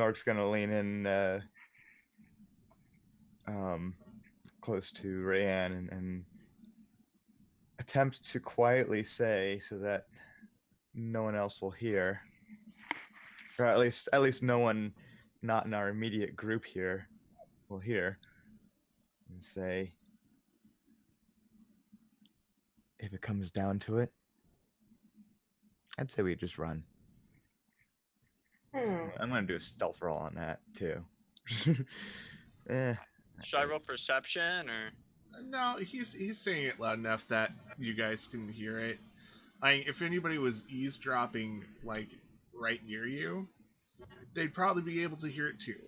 Nork's gonna lean in close to Rayanne and attempt to quietly say, so that no one else will hear, or at least no one not in our immediate group here will hear, and say, if it comes down to it, I'd say we just run. I'm gonna do a stealth roll on that too. Should I roll perception or? No, he's saying it loud enough that you guys can hear it. If anybody was eavesdropping like right near you, they'd probably be able to hear it too.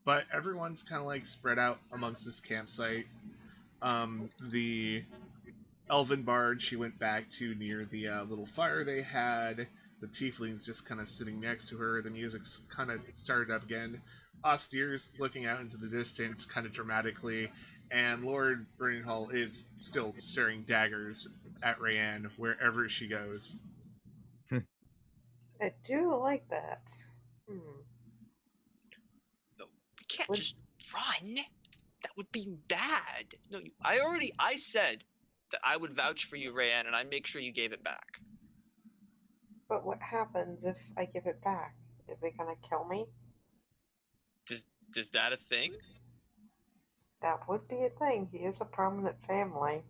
But everyone's kind of like spread out amongst this campsite. The elven bard she went back to near the little fire they had. The tiefling's just kind of sitting next to her. The music's kind of started up again. Austere's looking out into the distance kind of dramatically, and Lord Burninghull is still staring daggers at Rayanne wherever she goes. I do like that. No, we can't just run. That would be bad. No, I said that I would vouch for you, Rayanne, and I make sure you gave it back. But what happens if I give it back? Is it gonna kill me? Is that a thing? That would be a thing. He is a prominent family.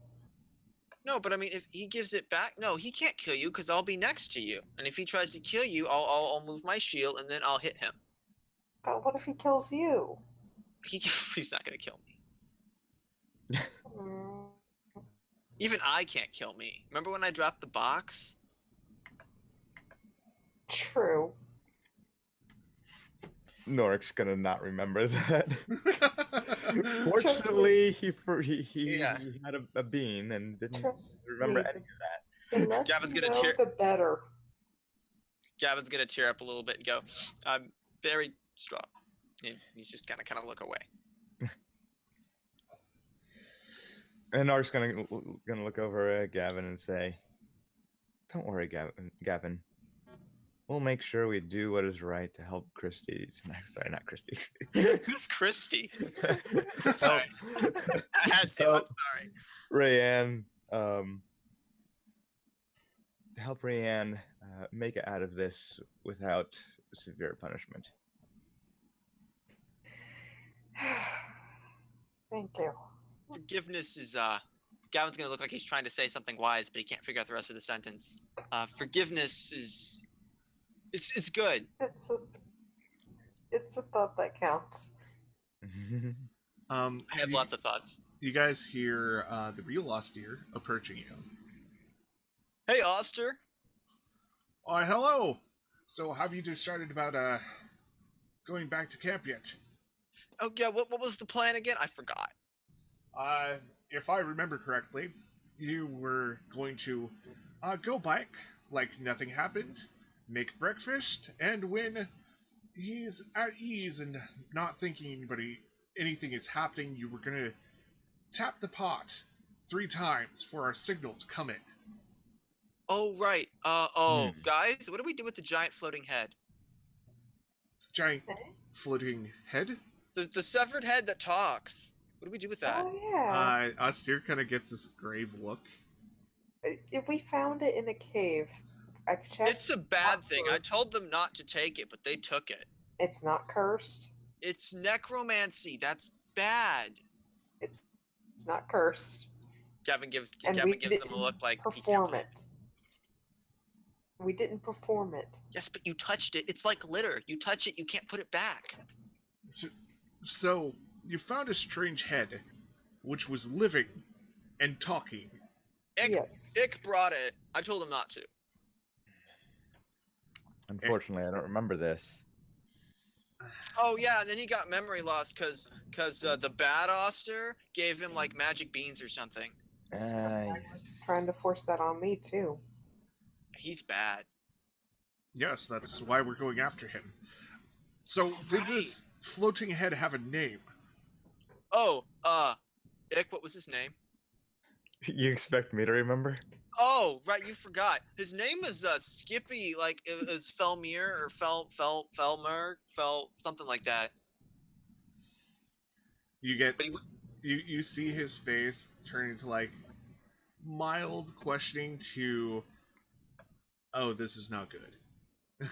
No, but I mean, if he gives it back, no, he can't kill you because I'll be next to you. And if he tries to kill you, I'll move my shield and then I'll hit him. But what if he kills you? He's not gonna kill me. Even I can't kill me. Remember when I dropped the box? True. Nork's gonna not remember that. Fortunately, he had a bean and didn't remember any of that. The less Gavin's you gonna know, the better. Gavin's gonna tear up a little bit and go, "I'm very strong." And he's just kind of look away. And Nork's gonna look over at Gavin and say, "Don't worry, Gavin. We'll make sure we do what is right to help Christy." Sorry, not Christy. Who's Christy? Sorry. I had to. I'm sorry. Rayanne, to help Rayanne make it out of this without severe punishment. Thank you. Forgiveness is Gavin's gonna look like he's trying to say something wise, but he can't figure out the rest of the sentence. Forgiveness is it's good. It's a thought that counts. I have lots of thoughts. You guys hear the real Austere approaching you. Hey, Auster. Oh, hello. So, have you decided about going back to camp yet? Oh yeah, what was the plan again? I forgot. If I remember correctly, you were going to go back like nothing happened, make breakfast, and when he's at ease and not thinking anything is happening, you were going to tap the pot 3 times for our signal to come in. Oh, right. Guys, what do we do with the giant floating head? Giant floating head? The severed head that talks. What do we do with that? Oh, yeah. Austere kind of gets this grave look. If we found it in a cave, I've checked. It's a bad thing. I told them not to take it, but they took it. It's not cursed. It's necromancy. That's bad. It's not cursed. Gavin gives them a look like perform it. We didn't perform it. Yes, but you touched it. It's like litter. You touch it, you can't put it back. So, you found a strange head, which was living and talking. Yes. Ick brought it. I told him not to. Unfortunately, I don't remember this. Oh yeah, and then he got memory loss because the bad Auster gave him like magic beans or something. Trying to force that on me too. He's bad. Yes, that's why we're going after him. So, did this floating head have a name? Oh, Ick, what was his name? You expect me to remember? Oh, right, you forgot. His name is Skippy, like it was Felmir or Felmer, something like that. You get But you see his face turn into like mild questioning to, oh, this is not good.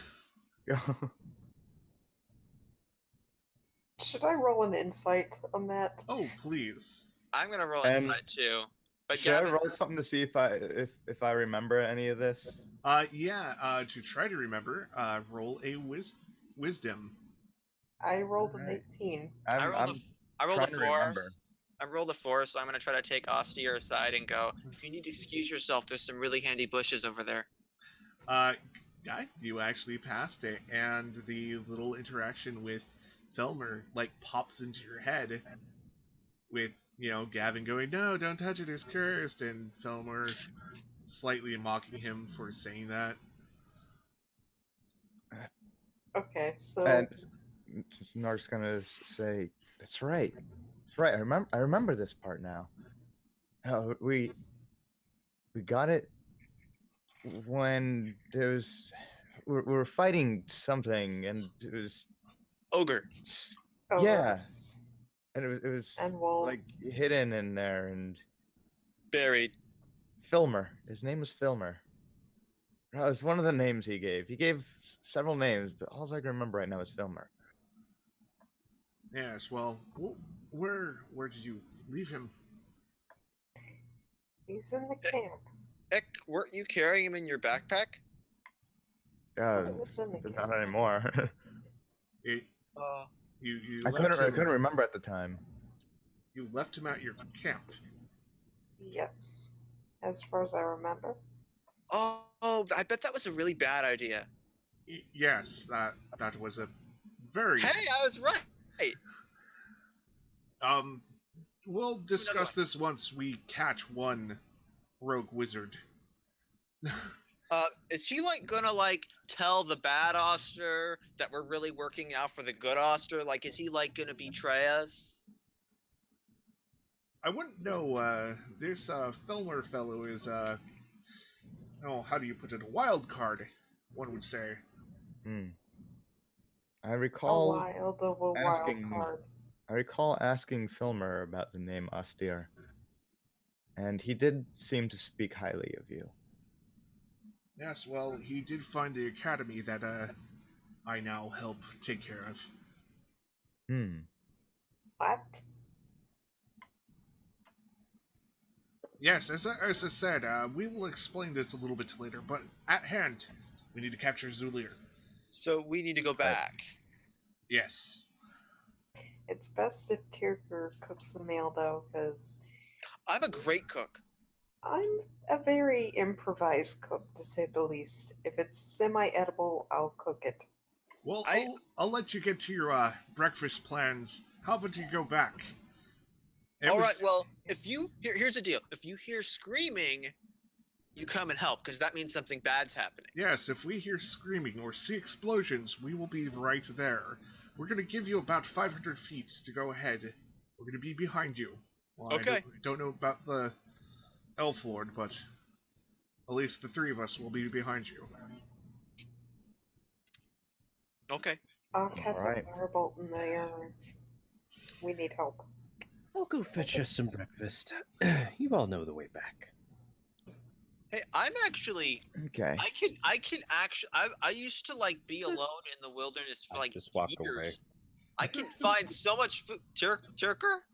Should I roll an insight on that? Oh, please. I'm gonna roll And insight too. But should I Gavin, roll something to see if I remember any of this? To try to remember, roll a wisdom. I rolled an Alright. 18. I rolled a trying to 4. remember. I rolled a 4, so I'm gonna try to take Austere aside and go. If you need to excuse yourself, there's some really handy bushes over there. Yeah, you actually passed it, and the little interaction with Felmer like pops into your head with, Gavin going, "No, don't touch it, it's cursed," and Felmer slightly mocking him for saying that. Okay, so And Nark's gonna say, "That's right. That's right. I remember this part now. We got it when there was we were fighting something, and it was Ogre. yeah, ogres and it was and like wolves. hidden in there. And Buried. Filmer, his name was Filmer. That was one of the names he gave. He gave several names, but all I can remember right now is Filmer. Yes, well, where did you leave him? He's in the camp. Eck, weren't you carrying him in your backpack? It was in the But camp. not anymore. It, Uh, you I left couldn't him. remember at the time. You left him at your camp. Yes, as far as I remember. oh, I bet that was a really bad idea. Yes, that was a very. Hey, I was right. We'll discuss this once we catch one rogue wizard. Is he like gonna like tell the bad Oster that we're really working out for the good Oster? Like, is he like gonna betray us? I wouldn't know. This Felmer fellow is how do you put it? A wild card, one would say. I A recall wild of a wild card. I recall asking Filmer about the name Austere, and he did seem to speak highly of you. Yes, well, he did find the academy that I now help take care of. What? Yes, as I said, we will explain this a little bit later, but at hand, we need to capture Zulir. So we need to go back. Yes. It's best if Tyrker cooks the meal, though, because I'm a great cook. I'm a very improvised cook, to say the least. If it's semi-edible, I'll cook it. Well, I'll let you get to your breakfast plans. How about you go back? All right. Well, if you here's the deal. If you hear screaming, you come and help because that means something bad's happening. Yes, if we hear screaming or see explosions, we will be right there. We're going to give you about 500 feet to go ahead. We're going to be behind you. Well, Okay. I don't know about the Elf Lord, but at least the three of us will be behind you. Okay. I'll cast Alright. a firebolt in the air if we need help. I'll go fetch us some breakfast. You all know the way back. Hey, I'm actually. Okay. I can actually. I used to like be alone in the wilderness for like Just walk years. away. I can find so much food. Turker?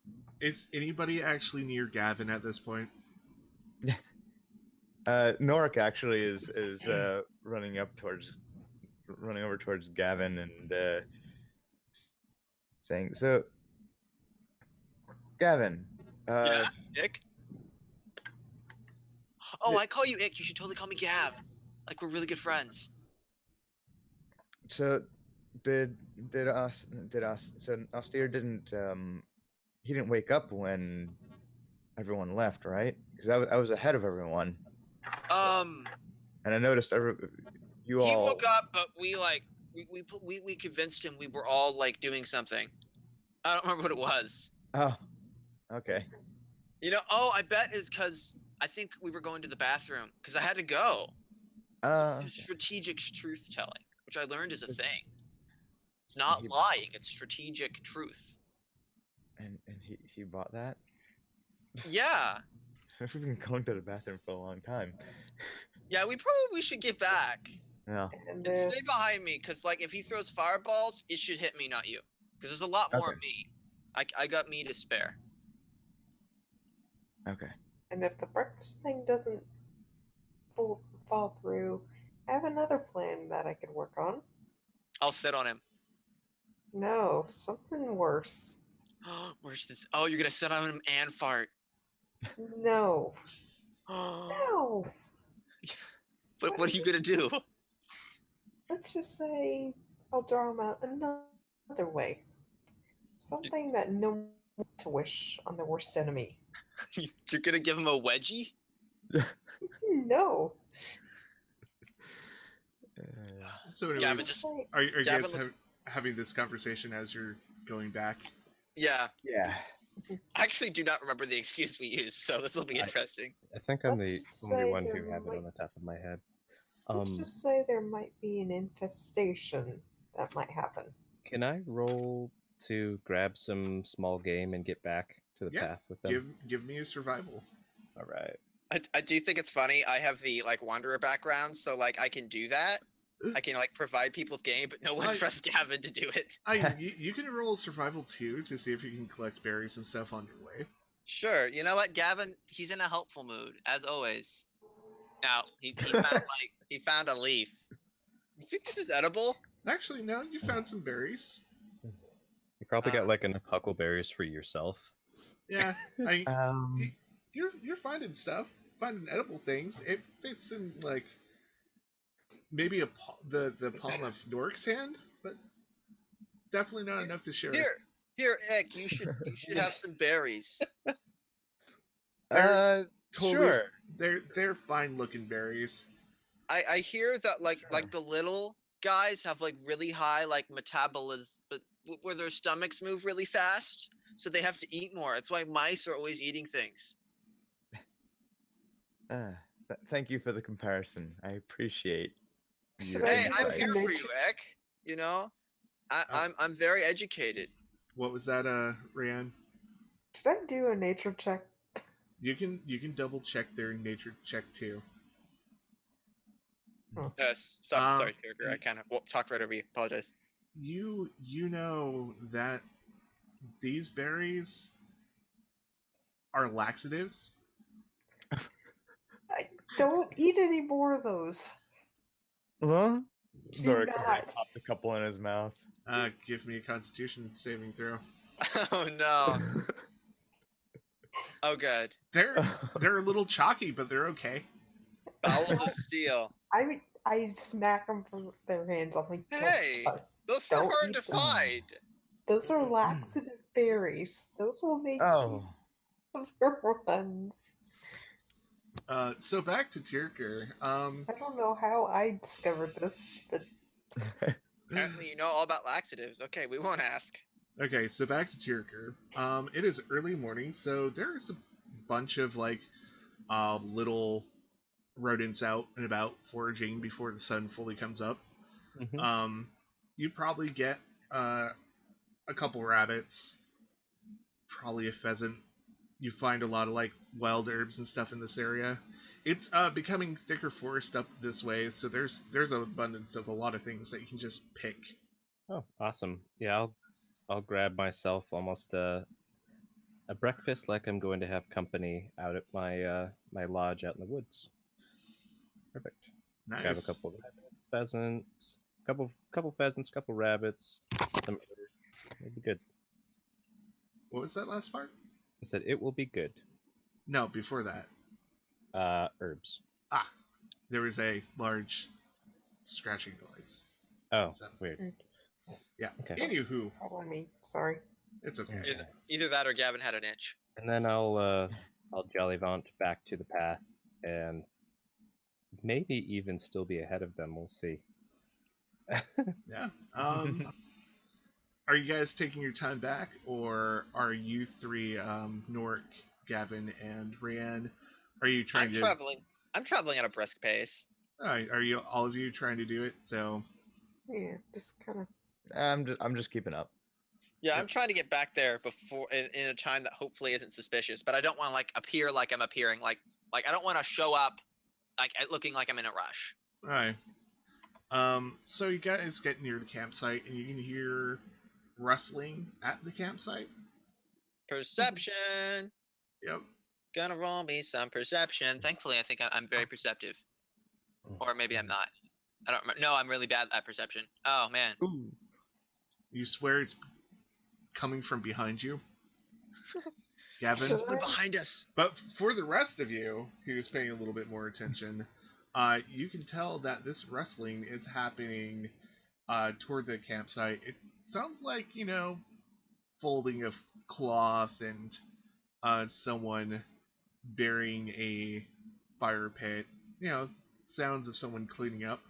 Is anybody actually near Gavin at this point? Norik actually is running over towards Gavin and saying, "So, Gavin, Yeah, Ick. Oh, I call you Ick. You should totally call me Gav. Like we're really good friends. so so Austere didn't he didn't wake up when everyone left, right? Because I was ahead of everyone, and I noticed you He all. woke up, but we convinced him we were all like doing something. I don't remember what it was. Oh, okay. You know, I bet is because I think we were going to the bathroom because I had to go. Okay. Strategic truth telling, which I learned is a thing. It's not lying; it's strategic truth. And he bought that. Yeah, We've been going to the bathroom for a long time. yeah. We probably should get back Yeah. And and stay behind me, because like if he throws fireballs, it should hit me, not you. Because there's a lot more of me. I got me to spare. Okay. and if the breakfast thing doesn't fall through, I have another plan that I could work on. I'll sit on him. No, something worse. Where's this? Oh, you're gonna sit on him and fart. No. But No. what are you gonna do? Let's just say I'll draw him out another way. Something that no one wants to wish on their worst enemy. You're gonna give him a wedgie? No. So anyways, Gavin just are you Gavin guys looks- having this conversation as you're going back? yeah. Yeah. I actually do not remember the excuse we used, so this will be interesting. I think I'm Let's the just only say one there who have it might- on the top of my head. Let's just say there might be an infestation that might happen. Can I roll to grab some small game and get back to the Yeah, path with them? Give me a survival. All right. I do think it's funny. I have the like wanderer background, so like I can do that. I can like provide people with game, but no one trusts Gavin to do it. You can roll survival too to see if you can collect berries and stuff on your way. Sure. You know what, Gavin? He's in a helpful mood, as always. Now he found he found a leaf. You think this is edible? Actually, no, you found some berries. You probably got like enough huckleberries for yourself. Yeah, Um. you're finding stuff, finding edible things. It fits in like maybe the palm of Nork's hand, but definitely not enough to share. Here, Ek. You should have some berries. Totally, Sure. they're fine looking berries. I hear that like the little guys have like really high like metabolism, but where their stomachs move really fast, so they have to eat more. That's why mice are always eating things. Thank you for the comparison. I appreciate. Should your I Hey, do I'm like a here for nature- you, Ek. You know, I'm very educated. What was that, Ryan? Should I do a nature check? You can double check their nature check too. Sorry, Turker. I kind of talked right over you. Apologize. You know that these berries are laxatives. Don't eat any more of those. Huh? Do Zork not. popped a couple in his mouth. Give me a Constitution saving throw. Oh no. Oh good. They're a little chalky, but they're okay. Bowels of steel. I smack them from their hands. I'm like, "Don't Hey, touch." those were Don't hard eat to them. find. Those are laxative berries. Those will make Oh. you runs. So back to Tirker. I don't know how I discovered this, but Apparently, you know all about laxatives. Okay, we won't ask. Okay, so back to Tirker. It is early morning, so there's a bunch of like little rodents out and about foraging before the sun fully comes up. Mhm. You probably get a couple rabbits, probably a pheasant. You find a lot of like wild herbs and stuff in this area. It's becoming thicker forest up this way, so there's an abundance of a lot of things that you can just pick. Oh, awesome. Yeah, I'll grab myself almost a breakfast like I'm going to have company out at my my lodge out in the woods. Perfect. Nice. Grab a couple of rabbits, pheasants, couple pheasants, couple rabbits, some others. It'll be good. What was that last part? I said it will be good. No, before that. Herbs. There was a large scratching noise. Oh, So- weird. Yeah. Okay. Anywho, probably me. Sorry. it's okay. Either that or Gavin had an itch. And then I'll jollivant back to the path and maybe even still be ahead of them. We'll see. Yeah. Are you guys taking your time back, or are you three, Nork, Gavin, and Ryan, Are you trying to? I'm traveling at a brisk pace. Are you all of you trying to do it? So Yeah, just kind of. I'm just keeping up. Yeah, I'm Yep. trying to get back there before in a time that hopefully isn't suspicious. But I don't want to like appear like I'm appearing. Like I don't want to show up like looking like I'm in a rush. all right. So you guys get near the campsite and you can hear rustling at the campsite. Perception. Yep. Gonna roll me some perception. Thankfully, I think I'm very perceptive, or maybe I'm not. I don't remember. No, I'm really bad at perception. Oh man. Ooh. You swear it's coming from behind you, Gavin. Should Someone behind us. But for the rest of you who's paying a little bit more attention, you can tell that this rustling is happening toward the campsite. It sounds like, folding of cloth and someone burying a fire pit. Sounds of someone cleaning up.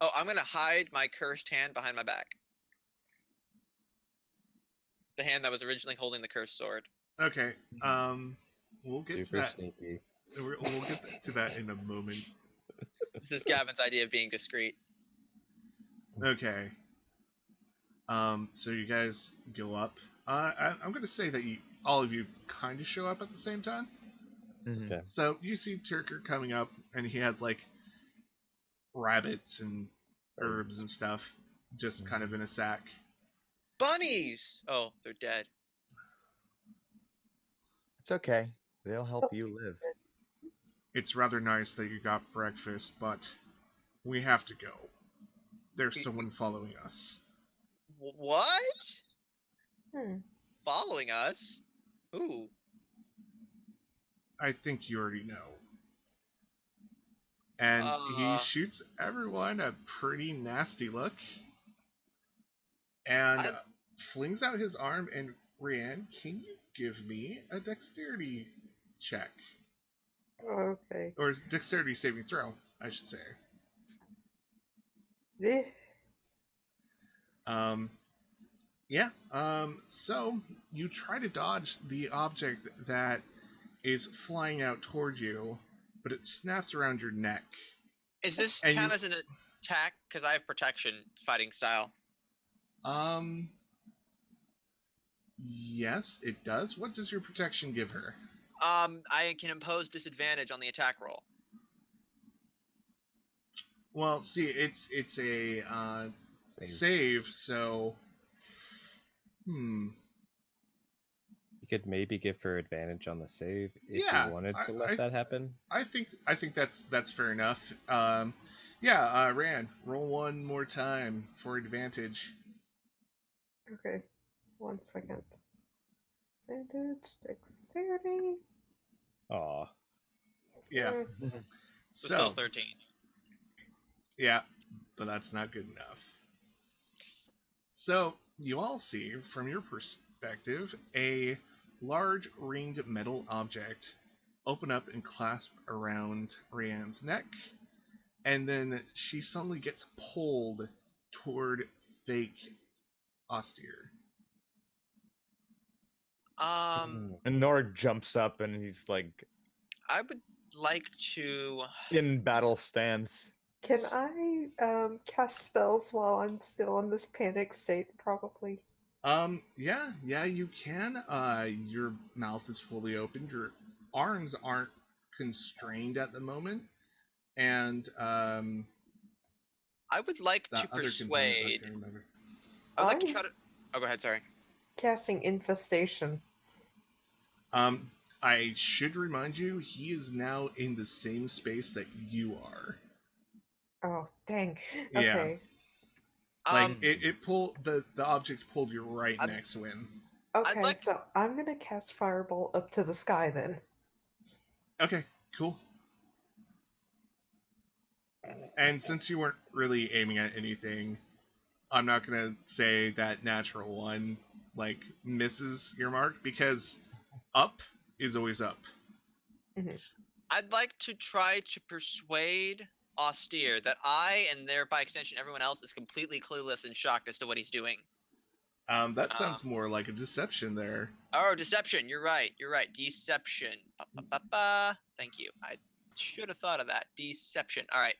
Oh, I'm gonna hide my cursed hand behind my back. The hand that was originally holding the cursed sword. Okay, we'll get to Super that. sneaky. We'll get to that in a moment. This is Gavin's idea of being discreet. Okay. So you guys go up. I'm going to say that all of you kind of show up at the same time. Mhm. Okay. So you see Turker coming up, and he has like rabbits and herbs and stuff, just kind of in a sack. Bunnies! Oh, they're dead. It's okay. They'll help you live. It's rather nice that you got breakfast, but we have to go. There's someone following us. What? Hmm. Following us? Ooh. I think you already know. And he shoots everyone a pretty nasty look. And flings out his arm. And Rianne, can you give me a dexterity check? Okay. Or dexterity saving throw, I should say. Eh. Yeah. So you try to dodge the object that is flying out towards you, but it snaps around your neck. Is this And count you- as an attack? Because I have protection fighting style. Yes, it does. What does your protection give her? I can impose disadvantage on the attack roll. Well, see, it's a save, so You could maybe give her advantage on the save if Yeah, you wanted to let that happen. I think that's fair enough. Rand, roll one more time for advantage. Okay. 1 second. Advantage, dexterity. Aw. Yeah. So still 13. Yeah, but that's not good enough. So you all see, from your perspective, a large ringed metal object open up and clasp around Rianne's neck, and then she suddenly gets pulled toward fake Austere. And Nord jumps up and he's like I would like to. in battle stance. Can I cast spells while I'm still in this panic state? Probably. Yeah, you can. Your mouth is fully opened. Your arms aren't constrained at the moment, and I would like the to other persuade. component, I can't remember. I would like to I'm try to. Oh, go ahead. Sorry. casting infestation. I should remind you, he is now in the same space that you are. Oh, dang. Yeah. Okay. Like it pulled the object pulled you right I'd- next to him. Okay, like- so I'm gonna cast Fireball up to the sky then. Okay, cool. And since you weren't really aiming at anything, I'm not gonna say that natural one like misses your mark, because up is always up. I'd like to try to persuade Austere that I, and thereby extension everyone else, is completely clueless and shocked as to what he's doing. That sounds more like a deception there. Oh, deception. You're right. You're right. Deception. Ba-ba-ba-ba. Thank you. I should have thought of that. Deception. All right.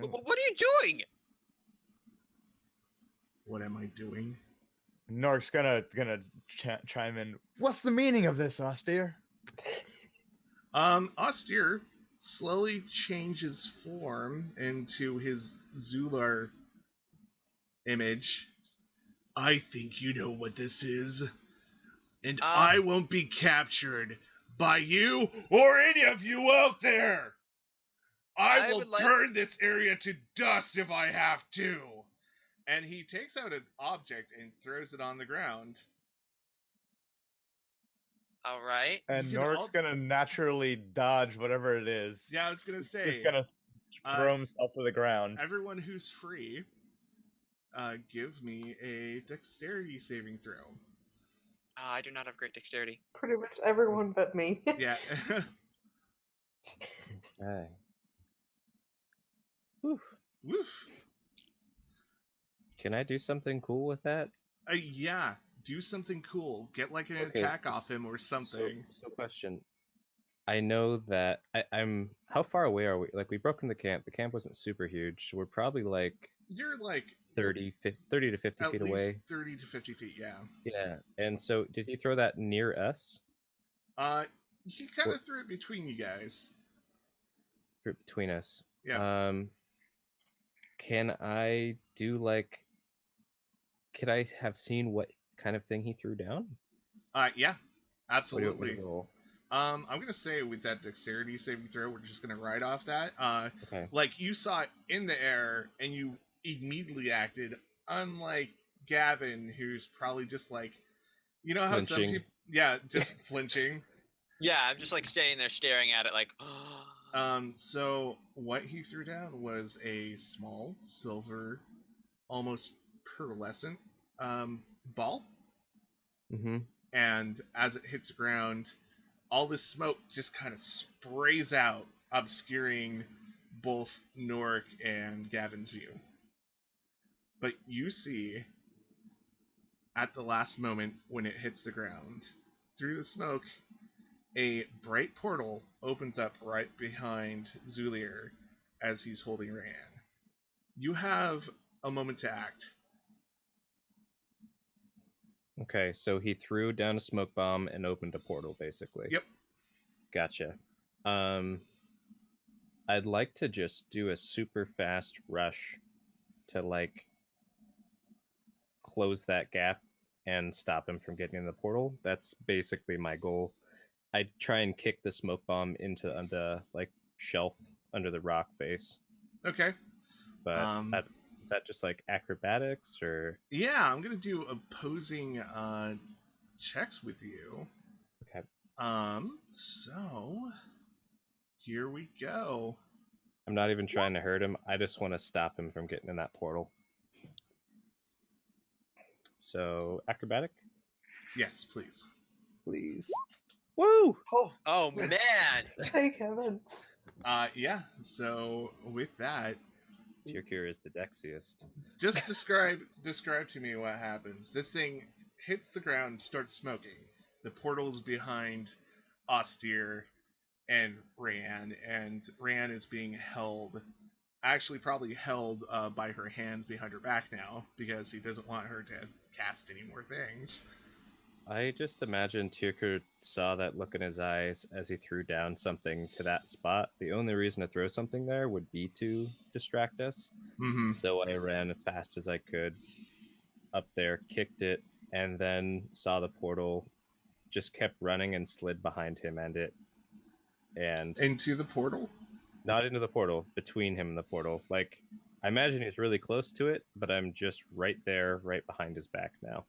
Oh. What are you doing? What am I doing? Nork's gonna chime in. What's the meaning of this, Austere? Austere slowly changes form into his Zular image. I think you know what this is. And I won't be captured by you or any of you out there. I will turn this area to dust if I have to. And he takes out an object and throws it on the ground. All right. And Nork's gonna naturally dodge whatever it is. Yeah, I was gonna say. He's gonna throw himself to the ground. Everyone who's free, give me a dexterity saving throw. I do not have great dexterity. Pretty much everyone but me. Yeah. Okay. Woof. Woof. Can I do something cool with that? Yeah. Do something cool. Get like an attack off him or something. So question. I know that I'm. How far away are we? Like, we broke into the camp. The camp wasn't super huge, so we're probably like. You're like 30 to 50 feet away. 30 to 50 feet, yeah. Yeah. And so, did he throw that near us? He kind of threw it between you guys. Between us. Yeah. Can I do like? Could I have seen what kind of thing he threw down? Yeah, absolutely. Roll? I'm gonna say with that dexterity saving throw, we're just gonna write off that. Okay. Like you saw it in the air and you immediately acted, unlike Gavin, who's probably just like, you know how flinching. some people, yeah, just flinching. Yeah, I'm just like staying there staring at it like. So what he threw down was a small silver, almost pearlescent ball. Mm-hmm. And as it hits the ground, all this smoke just kind of sprays out, obscuring both Nork and Gavin's view. But you see, at the last moment when it hits the ground, through the smoke, a bright portal opens up right behind Zulier as he's holding Ryan. You have a moment to act. Okay, so he threw down a smoke bomb and opened a portal, basically. Yep. Gotcha. I'd like to just do a super fast rush to like close that gap and stop him from getting in the portal. That's basically my goal. I'd try and kick the smoke bomb into the like shelf under the rock face. Okay. But is that just like acrobatics or? Yeah, I'm gonna do opposing checks with you. Okay. So here we go. I'm not even trying to hurt him. I just want to stop him from getting in that portal. So acrobatic? Yes, please. Please. Woo! Oh man! Hey, heavens. Yeah. So with that, Tirkir is the dexiest. just describe to me what happens. This thing hits the ground, starts smoking. The portal's behind Austere and Ryan is being held, actually probably held by her hands behind her back now, because he doesn't want her to cast any more things. I just imagine Tirkir saw that look in his eyes as he threw down something to that spot. The only reason to throw something there would be to distract us. Mm-hmm. So I ran as fast as I could up there, kicked it, and then saw the portal, just kept running and slid behind him and it. And into the portal? Not into the portal, between him and the portal. Like, I imagine he's really close to it, but I'm just right there, right behind his back now.